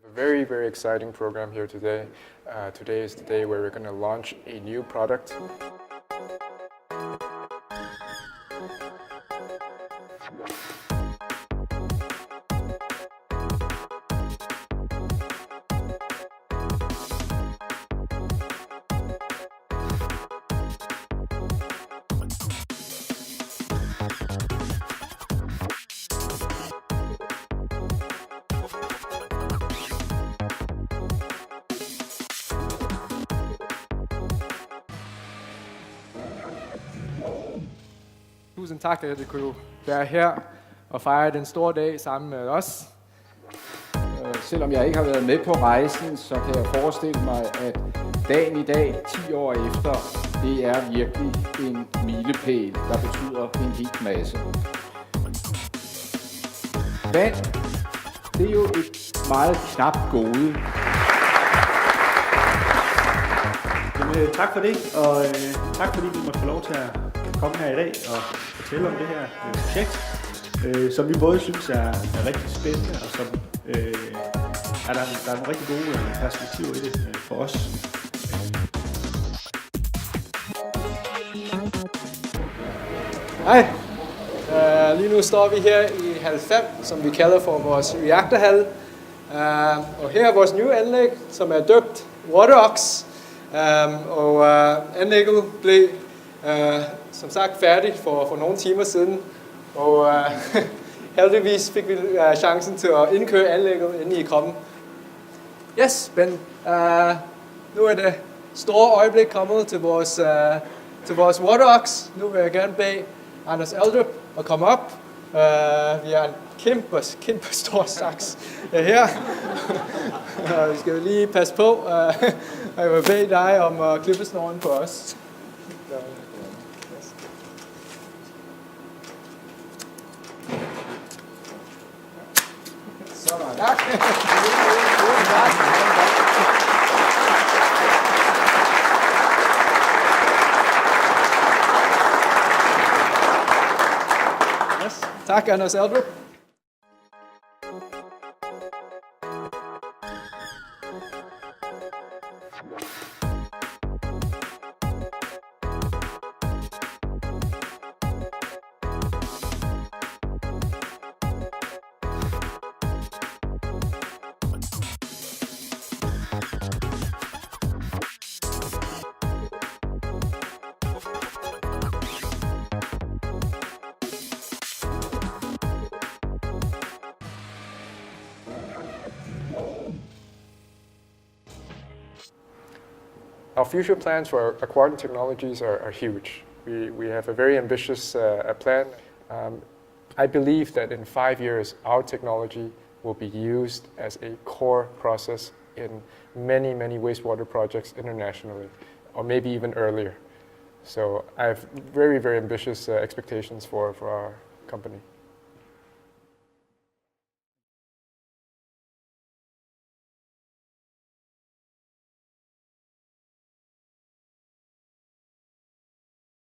A very, very exciting program here today. Today is the day where we're going to launch a new product. Tusind tak, at I kunne være her og fejre den store dag sammen med os. Selvom jeg ikke har været med på rejsen, så kan jeg forestille mig, at dagen i dag, 10 år efter, det er virkelig en milepæl, der betyder en hel masse. Vand, det er jo et meget knapt gode. Jamen, tak for det, og tak fordi vi måtte få lov til at komme her i dag og fortælle om det her projekt, som vi både synes er rigtig spændende, og som der er nogle rigtig gode perspektiver i det for os. Hej, lige nu står vi her i hal 5, som vi kalder for vores reaktorhal. Og her er vores nye anlæg, som er døbt WaterOx. Og anlægget blev som sagt færdigt for nogle timer siden. Og heldigvis fik vi chancen til at indkøre anlægget, inden I kom. Yes, men nu er det store øjeblik kommet til vores WaterOx. Nu vil jeg gerne bede Anders Eldrup at komme op. Vi har en kæmpe stor saks her. Vi skal lige passe på, og jeg vil bede dig om at klippe snoren på os. Sådan. Tak. Yes. Tak, Anders Eldrup. Our future plans for Aquarium Technologies are huge. We have a very ambitious plan. I believe that in 5 years, our technology will be used as a core process in many, many wastewater projects internationally, or maybe even earlier. So I have very, very ambitious expectations for our company.